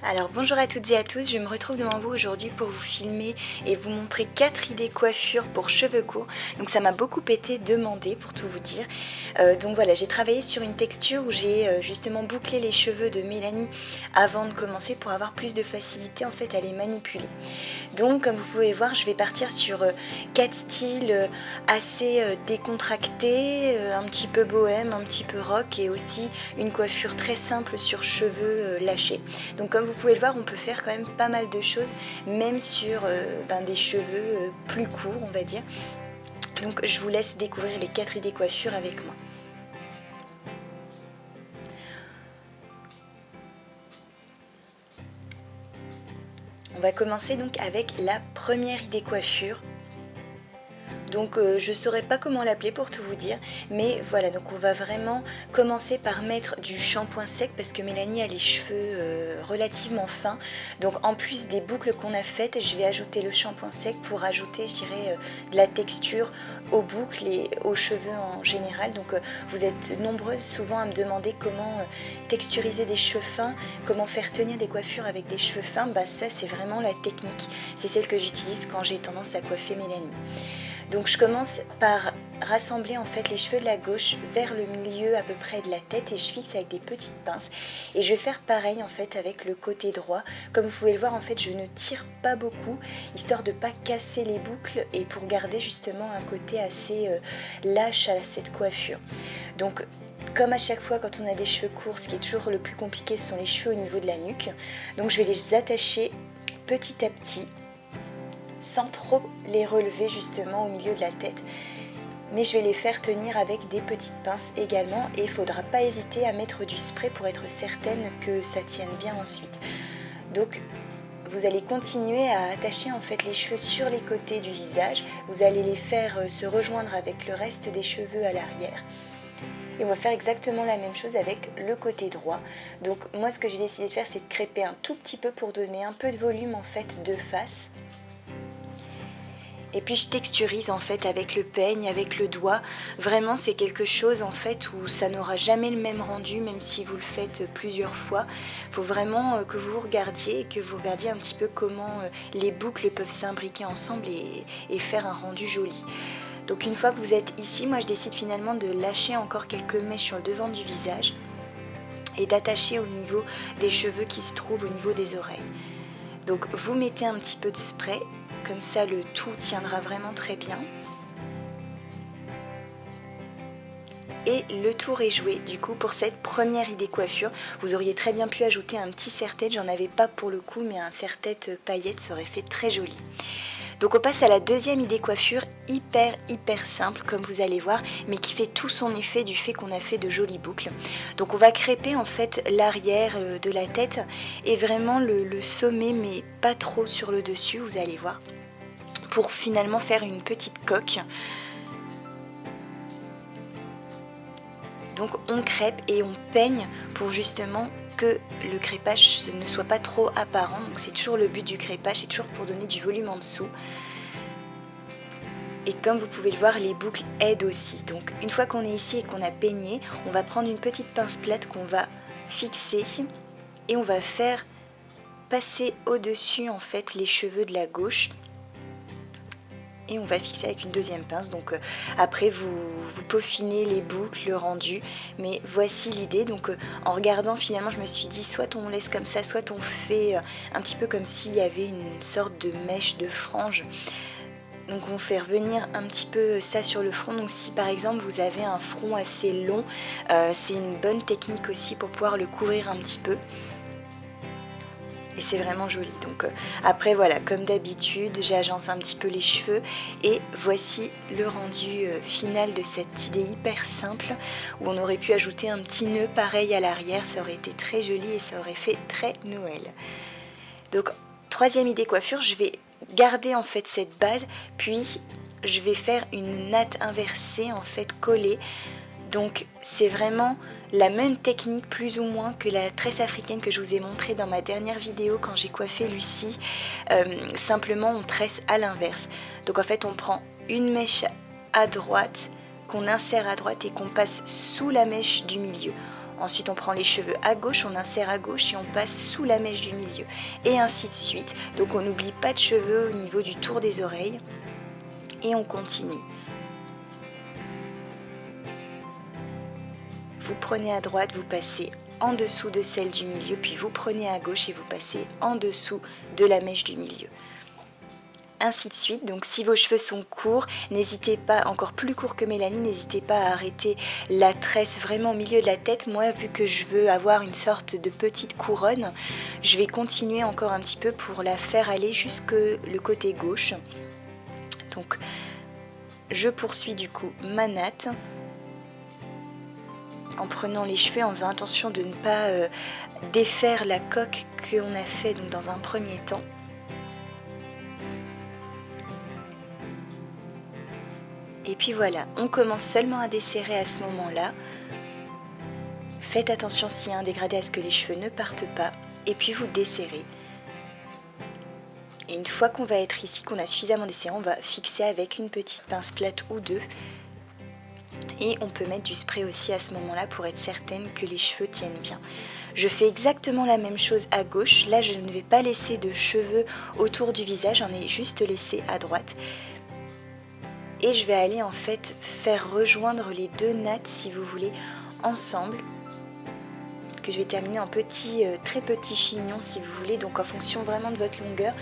Alors bonjour à toutes et à tous, je me retrouve devant vous aujourd'hui pour vous filmer et vous montrer 4 idées coiffure pour cheveux courts. Donc ça m'a beaucoup été demandé pour tout vous dire. Donc voilà, j'ai travaillé sur une texture où j'ai justement bouclé les cheveux de Mélanie avant de commencer pour avoir plus de facilité en fait à les manipuler. Donc comme vous pouvez voir, je vais partir sur 4 styles assez décontractés, un petit peu bohème, un petit peu rock et aussi une coiffure très simple sur cheveux lâchés. Donc comme vous pouvez le voir, on peut faire quand même pas mal de choses, même sur des cheveux plus courts, on va dire. Donc je vous laisse découvrir les 4 idées coiffure avec moi. On va commencer donc avec la première idée coiffure. Donc je ne saurais pas comment l'appeler pour tout vous dire, mais voilà, donc on va vraiment commencer par mettre du shampoing sec parce que Mélanie a les cheveux relativement fins. Donc en plus des boucles qu'on a faites, je vais ajouter le shampoing sec pour ajouter, je dirais, de la texture aux boucles et aux cheveux en général. Donc vous êtes nombreuses souvent à me demander comment texturiser des cheveux fins, comment faire tenir des coiffures avec des cheveux fins. Bah ça c'est vraiment la technique, c'est celle que j'utilise quand j'ai tendance à coiffer Mélanie. Donc je commence par rassembler en fait les cheveux de la gauche vers le milieu à peu près de la tête et je fixe avec des petites pinces. Et je vais faire pareil en fait avec le côté droit. Comme vous pouvez le voir, en fait je ne tire pas beaucoup histoire de ne pas casser les boucles et pour garder justement un côté assez lâche à cette coiffure. Donc comme à chaque fois quand on a des cheveux courts, ce qui est toujours le plus compliqué, ce sont les cheveux au niveau de la nuque. Donc je vais les attacher petit à petit, sans trop les relever justement au milieu de la tête, mais je vais les faire tenir avec des petites pinces également et il ne faudra pas hésiter à mettre du spray pour être certaine que ça tienne bien ensuite. Donc vous allez continuer à attacher en fait les cheveux sur les côtés du visage, vous allez les faire se rejoindre avec le reste des cheveux à l'arrière. Et on va faire exactement la même chose avec le côté droit. Donc moi ce que j'ai décidé de faire, c'est de crêper un tout petit peu pour donner un peu de volume en fait de face. Et puis je texturise en fait avec le peigne, avec le doigt. Vraiment c'est quelque chose en fait où ça n'aura jamais le même rendu, même si vous le faites plusieurs fois. Il faut vraiment que vous regardiez et que vous regardiez un petit peu comment les boucles peuvent s'imbriquer ensemble et faire un rendu joli. Donc une fois que vous êtes ici, moi je décide finalement de lâcher encore quelques mèches sur le devant du visage et d'attacher au niveau des cheveux qui se trouvent au niveau des oreilles. Donc vous mettez un petit peu de spray. Comme ça, le tout tiendra vraiment très bien. Et le tour est joué. Du coup, pour cette première idée coiffure, vous auriez très bien pu ajouter un petit serre-tête. J'en avais pas pour le coup, mais un serre-tête paillettes, ça aurait fait très joli. Donc on passe à la deuxième idée coiffure, hyper simple comme vous allez voir, mais qui fait tout son effet du fait qu'on a fait de jolies boucles. Donc on va crêper en fait l'arrière de la tête et vraiment le sommet, mais pas trop sur le dessus, vous allez voir, pour finalement faire une petite coque. Donc on crêpe et on peigne pour justement que le crépage ne soit pas trop apparent. Donc c'est toujours le but du crépage, c'est toujours pour donner du volume en dessous. Et comme vous pouvez le voir, les boucles aident aussi. Donc une fois qu'on est ici et qu'on a peigné, on va prendre une petite pince plate qu'on va fixer et on va faire passer au-dessus en fait les cheveux de la gauche. Et on va fixer avec une deuxième pince. Donc après vous peaufinez les boucles, le rendu, mais voici l'idée. Donc en regardant, finalement je me suis dit soit on laisse comme ça, soit on fait un petit peu comme s'il y avait une sorte de mèche, de frange. Donc on fait revenir un petit peu ça sur le front. Donc si par exemple vous avez un front assez long, c'est une bonne technique aussi pour pouvoir le couvrir un petit peu. Et c'est vraiment joli. Donc après voilà, comme d'habitude, j'agence un petit peu les cheveux et voici le rendu final de cette idée hyper simple où on aurait pu ajouter un petit nœud pareil à l'arrière, ça aurait été très joli et ça aurait fait très Noël. Donc troisième idée coiffure, je vais garder en fait cette base, puis je vais faire une natte inversée en fait collée. Donc c'est vraiment la même technique plus ou moins que la tresse africaine que je vous ai montrée dans ma dernière vidéo quand j'ai coiffé Lucie. Simplement on tresse à l'inverse. Donc en fait on prend une mèche à droite qu'on insère à droite et qu'on passe sous la mèche du milieu. Ensuite on prend les cheveux à gauche, on insère à gauche et on passe sous la mèche du milieu. Et ainsi de suite. Donc on n'oublie pas de cheveux au niveau du tour des oreilles. Et on continue. Vous prenez à droite, vous passez en dessous de celle du milieu, puis vous prenez à gauche et vous passez en dessous de la mèche du milieu. Ainsi de suite. Donc si vos cheveux sont courts, n'hésitez pas, encore plus courts que Mélanie, n'hésitez pas à arrêter la tresse vraiment au milieu de la tête. Moi, vu que je veux avoir une sorte de petite couronne, je vais continuer encore un petit peu pour la faire aller jusque le côté gauche. Donc je poursuis du coup ma natte en prenant les cheveux, en faisant attention de ne pas défaire la coque qu'on a fait donc dans un premier temps. Et puis voilà, on commence seulement à desserrer à ce moment-là. Faites attention s'il y a un dégradé à ce que les cheveux ne partent pas. Et puis vous desserrez. Et une fois qu'on va être ici, qu'on a suffisamment desserré, on va fixer avec une petite pince plate ou deux. Et on peut mettre du spray aussi à ce moment-là pour être certaine que les cheveux tiennent bien. Je fais exactement la même chose à gauche. Là, je ne vais pas laisser de cheveux autour du visage, j'en ai juste laissé à droite. Et je vais aller en fait faire rejoindre les deux nattes, si vous voulez, ensemble. Que je vais terminer en très petit chignon, si vous voulez. Donc en fonction vraiment de votre longueur,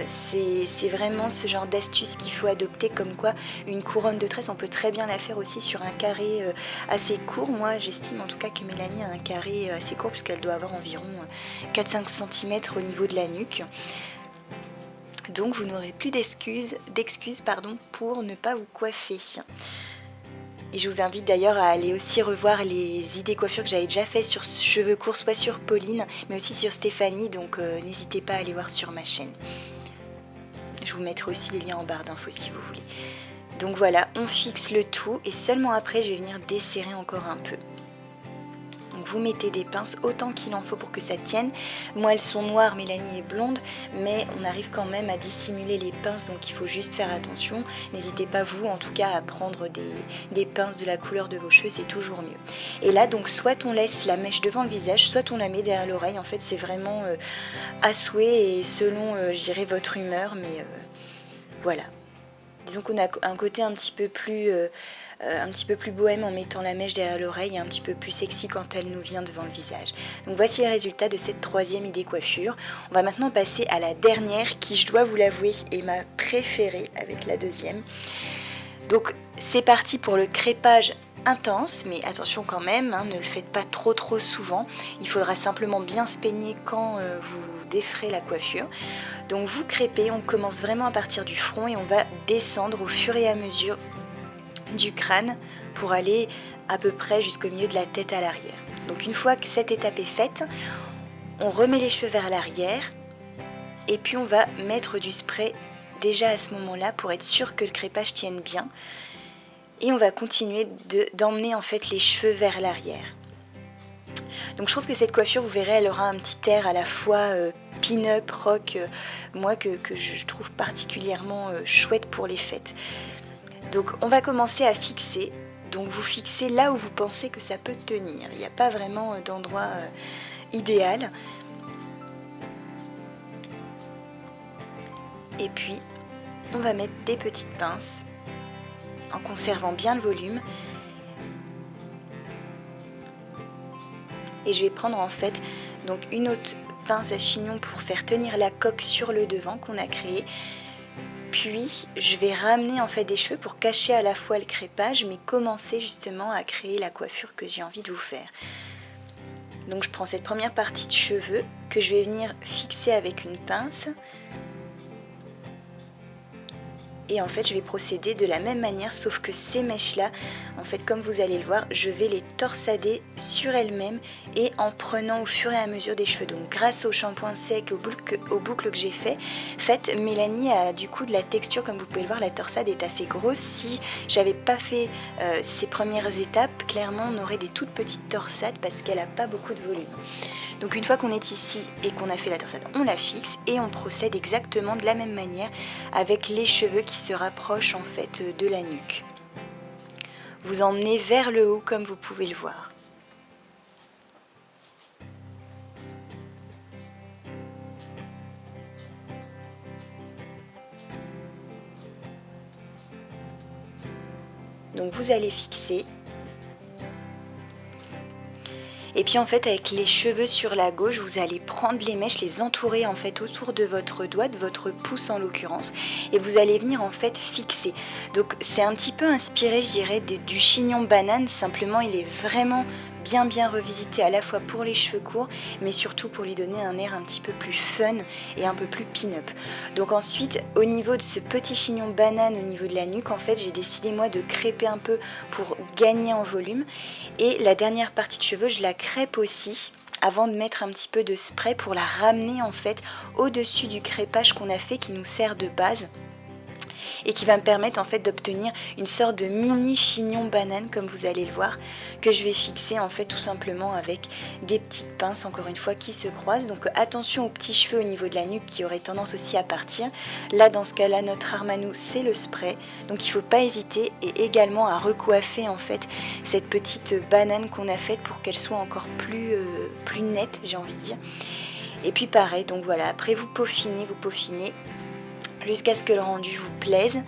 c'est vraiment ce genre d'astuce qu'il faut adopter. Comme quoi, une couronne de tresse, on peut très bien la faire aussi sur un carré assez court. Moi, j'estime en tout cas que Mélanie a un carré assez court, puisqu'elle doit avoir environ 4-5 cm au niveau de la nuque. Donc vous n'aurez plus d'excuses pour ne pas vous coiffer. Et je vous invite d'ailleurs à aller aussi revoir les idées coiffures que j'avais déjà fait sur cheveux courts, soit sur Pauline, mais aussi sur Stéphanie, donc n'hésitez pas à aller voir sur ma chaîne. Je vous mettrai aussi les liens en barre d'infos si vous voulez. Donc voilà, on fixe le tout et seulement après je vais venir desserrer encore un peu. Donc vous mettez des pinces autant qu'il en faut pour que ça tienne. Moi elles sont noires, Mélanie est blonde, mais on arrive quand même à dissimuler les pinces, donc il faut juste faire attention. N'hésitez pas vous en tout cas à prendre des pinces de la couleur de vos cheveux, c'est toujours mieux. Et là donc soit on laisse la mèche devant le visage, soit on la met derrière l'oreille. En fait c'est vraiment à souhait et selon je dirais votre humeur, mais voilà. Disons qu'on a un côté un petit peu plus bohème en mettant la mèche derrière l'oreille et un petit peu plus sexy quand elle nous vient devant le visage. Donc voici le résultat de cette troisième idée coiffure. On va maintenant passer à la dernière qui, je dois vous l'avouer, est ma préférée avec la deuxième. Donc c'est parti pour le crépage intense, mais attention quand même, ne le faites pas trop souvent. Il faudra simplement bien se peigner quand vous déferez la coiffure. Donc vous crêpez, on commence vraiment à partir du front et on va descendre au fur et à mesure du crâne pour aller à peu près jusqu'au milieu de la tête à l'arrière. Donc une fois que cette étape est faite, on remet les cheveux vers l'arrière et puis on va mettre du spray déjà à ce moment-là pour être sûr que le crépage tienne bien. Et on va continuer d'emmener en fait les cheveux vers l'arrière. Donc je trouve que cette coiffure, vous verrez, elle aura un petit air à la fois pin-up, rock, moi que je trouve particulièrement chouette pour les fêtes. Donc on va commencer à fixer. Donc vous fixez là où vous pensez que ça peut tenir. Il n'y a pas vraiment d'endroit idéal. Et puis on va mettre des petites pinces en conservant bien le volume. Et je vais prendre en fait donc une autre pince à chignon pour faire tenir la coque sur le devant qu'on a créé. Puis je vais ramener en fait des cheveux pour cacher à la fois le crépage, mais commencer justement à créer la coiffure que j'ai envie de vous faire. Donc je prends cette première partie de cheveux que je vais venir fixer avec une pince. Et en fait je vais procéder de la même manière, sauf que ces mèches là, en fait comme vous allez le voir, je vais les torsader sur elles-mêmes et en prenant au fur et à mesure des cheveux. Donc grâce au shampoing sec, aux boucles que j'ai faites, Mélanie a du coup de la texture, comme vous pouvez le voir, la torsade est assez grosse. Si j'avais pas fait ces premières étapes, clairement on aurait des toutes petites torsades parce qu'elle n'a pas beaucoup de volume. Donc une fois qu'on est ici et qu'on a fait la torsade, on la fixe et on procède exactement de la même manière avec les cheveux qui se rapprochent en fait de la nuque. Vous emmenez vers le haut comme vous pouvez le voir. Donc vous allez fixer. Et puis en fait avec les cheveux sur la gauche, vous allez prendre les mèches, les entourer en fait autour de votre doigt, de votre pouce en l'occurrence, et vous allez venir en fait fixer. Donc c'est un petit peu inspiré, je dirais, du chignon banane, simplement il est vraiment bien revisité à la fois pour les cheveux courts, mais surtout pour lui donner un air un petit peu plus fun et un peu plus pin-up. Donc ensuite, au niveau de ce petit chignon banane, au niveau de la nuque, en fait, j'ai décidé moi de crêper un peu pour gagner en volume. Et la dernière partie de cheveux, je la crêpe aussi avant de mettre un petit peu de spray pour la ramener en fait au-dessus du crêpage qu'on a fait qui nous sert de base. Et qui va me permettre en fait d'obtenir une sorte de mini chignon banane comme vous allez le voir, que je vais fixer en fait tout simplement avec des petites pinces encore une fois qui se croisent. Donc attention aux petits cheveux au niveau de la nuque qui auraient tendance aussi à partir. Là dans ce cas là notre arme à nous c'est le spray, donc il ne faut pas hésiter, et également à recoiffer en fait cette petite banane qu'on a faite pour qu'elle soit encore plus nette, j'ai envie de dire. Et puis pareil, donc voilà, après vous peaufinez jusqu'à ce que le rendu vous plaise.